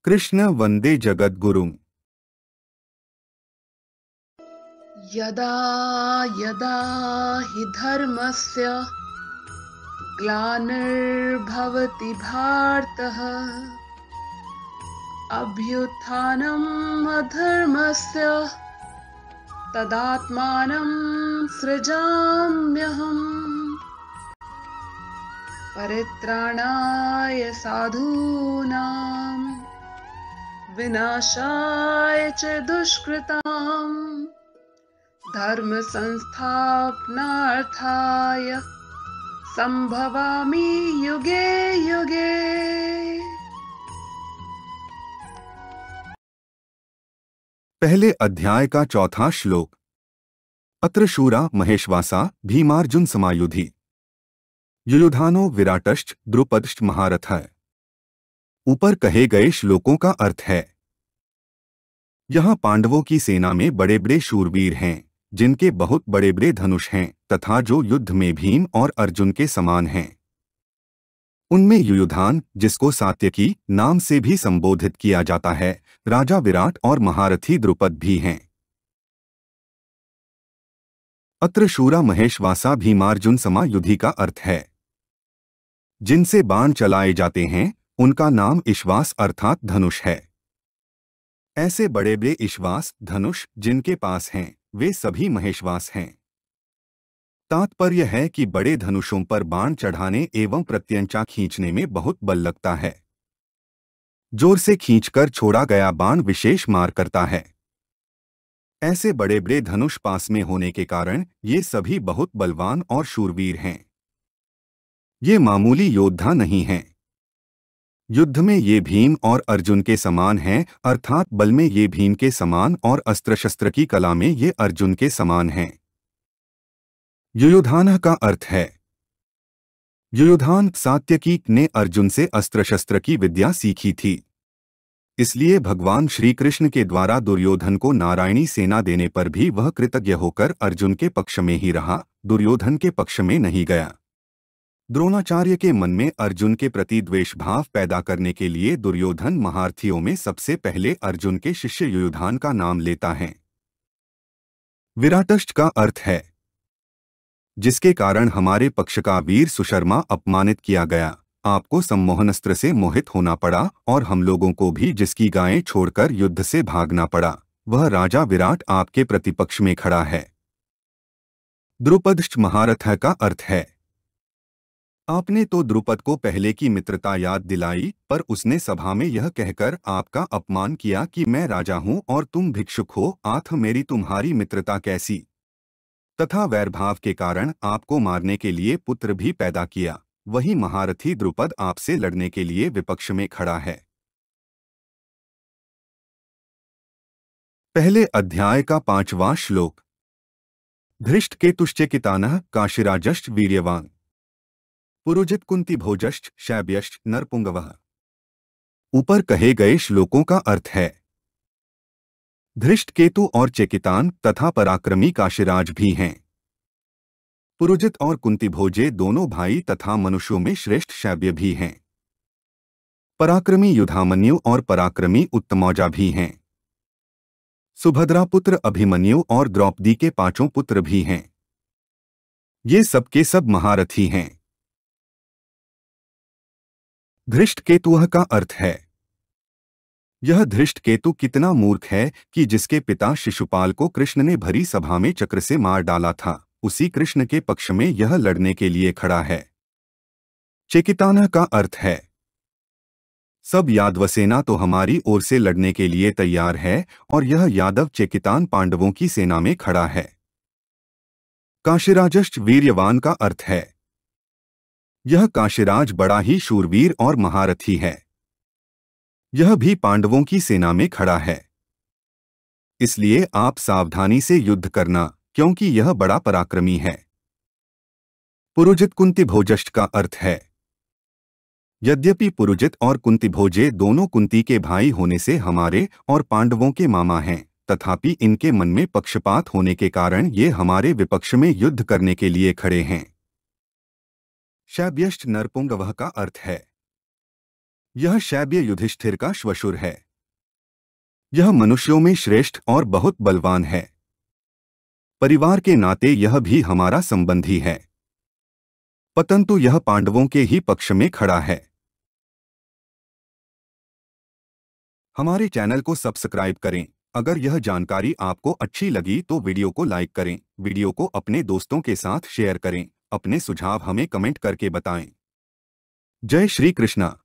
कृष्ण वंदे जगद्गुरुम्। यदा यदा हि धर्मस्य ग्लानिर्भवति भारतः अभ्युत्थानम् अधर्मस्य तदात्मानं सृजाम्यहम् परित्राणाय साधूनां विनाशाय च दुष्कृताम् धर्म संस्थापनार्थाय संभवामि युगे युगे। पहले अध्याय का चौथा श्लोक। अत्र शूरा महेश्वासा भीमार्जुन समायुधि युयुधानो विराटश्च द्रुपदश्च महारथः। ऊपर कहे गए श्लोकों का अर्थ है, यहाँ पांडवों की सेना में बड़े बड़े शूरवीर हैं, जिनके बहुत बड़े बड़े धनुष हैं तथा जो युद्ध में भीम और अर्जुन के समान हैं। उनमें युयुधान, जिसको सात्यकी नाम से भी संबोधित किया जाता है, राजा विराट और महारथी द्रुपद भी हैं। अत्र शूरा महेशवासा भीमार्जुन समायुधि का अर्थ है, जिनसे बाण चलाए जाते हैं, उनका नाम इश्वास अर्थात धनुष है। ऐसे बड़े बड़े इश्वास धनुष जिनके पास हैं, वे सभी महेशवास हैं। तात्पर्य है कि बड़े धनुषों पर बाण चढ़ाने एवं प्रत्यंचा खींचने में बहुत बल लगता है। जोर से खींचकर छोड़ा गया बाण विशेष मार करता है। ऐसे बड़े बड़े धनुष पास में होने के कारण ये सभी बहुत बलवान और शूरवीर हैं। ये मामूली योद्धा नहीं हैं। युद्ध में ये भीम और अर्जुन के समान हैं, अर्थात बल में ये भीम के समान और अस्त्र शस्त्र की कला में ये अर्जुन के समान हैं। युयुधान का अर्थ है, युयुधान सात्यकी ने अर्जुन से अस्त्र शस्त्र की विद्या सीखी थी। इसलिए भगवान श्री कृष्ण के द्वारा दुर्योधन को नारायणी सेना देने पर भी वह कृतज्ञ होकर अर्जुन के पक्ष में ही रहा, दुर्योधन के पक्ष में नहीं गया। द्रोणाचार्य के मन में अर्जुन के प्रति द्वेष भाव पैदा करने के लिए दुर्योधन महारथियों में सबसे पहले अर्जुन के शिष्य युयुधान का नाम लेता है। विराटश्च का अर्थ है, जिसके कारण हमारे पक्ष का वीर सुशर्मा अपमानित किया गया, आपको सम्मोहनस्त्र से मोहित होना पड़ा और हम लोगों को भी जिसकी गायें छोड़कर युद्ध से भागना पड़ा, वह राजा विराट आपके प्रतिपक्ष में खड़ा है। द्रुपदश्च महारथ का अर्थ है, आपने तो द्रुपद को पहले की मित्रता याद दिलाई, पर उसने सभा में यह कहकर आपका अपमान किया कि मैं राजा हूं और तुम भिक्षुक हो, आथ मेरी तुम्हारी मित्रता कैसी। तथा वैरभाव के कारण आपको मारने के लिए पुत्र भी पैदा किया। वही महारथी द्रुपद आपसे लड़ने के लिए विपक्ष में खड़ा है। पहले अध्याय का 5वां श्लोक। धृष्टकेतुश्चेकितानः काशीराजश्च वीर्यवान् पुरुजित कुंती भोजश्च शैब्यश्च नरपुंगवः। ऊपर कहे गए श्लोकों का अर्थ है, धृष्टकेतु और चेकितान तथा पराक्रमी काशीराज भी हैं। पुरुजित और कुंती भोजे दोनों भाई तथा मनुष्यों में श्रेष्ठ शैब्य भी हैं। पराक्रमी युधामन्यु और पराक्रमी उत्तमौजा भी हैं। सुभद्रा पुत्र अभिमन्यु और द्रौपदी के 5 पुत्र भी हैं। ये सबके सब महारथी हैं। धृष्टकेतुः का अर्थ है, यह धृष्टकेतु कितना मूर्ख है कि जिसके पिता शिशुपाल को कृष्ण ने भरी सभा में चक्र से मार डाला था, उसी कृष्ण के पक्ष में यह लड़ने के लिए खड़ा है। चेकितानः का अर्थ है, सब यादव सेना तो हमारी ओर से लड़ने के लिए तैयार है और यह यादव चेकितान पांडवों की सेना में खड़ा है। काशीराजश्च वीर्यवान का अर्थ है, यह काशीराज बड़ा ही शूरवीर और महारथी है। यह भी पांडवों की सेना में खड़ा है। इसलिए आप सावधानी से युद्ध करना, क्योंकि यह बड़ा पराक्रमी है। पुरुजित कुंती भोजश्च का अर्थ है, यद्यपि पुरुजित और कुंती भोजे दोनों कुंती के भाई होने से हमारे और पांडवों के मामा हैं, तथापि इनके मन में पक्षपात होने के कारण ये हमारे विपक्ष में युद्ध करने के लिए खड़े हैं। शैब्यश्च नरपुंगवः का अर्थ है, यह शैब्य युधिष्ठिर का श्वशुर है। यह मनुष्यों में श्रेष्ठ और बहुत बलवान है। परिवार के नाते यह भी हमारा संबंधी है, परंतु यह पांडवों के ही पक्ष में खड़ा है। हमारे चैनल को सब्सक्राइब करें। अगर यह जानकारी आपको अच्छी लगी तो वीडियो को लाइक करें, वीडियो को अपने दोस्तों के साथ शेयर करें, अपने सुझाव हमें कमेंट करके बताएं। जय श्री कृष्णा।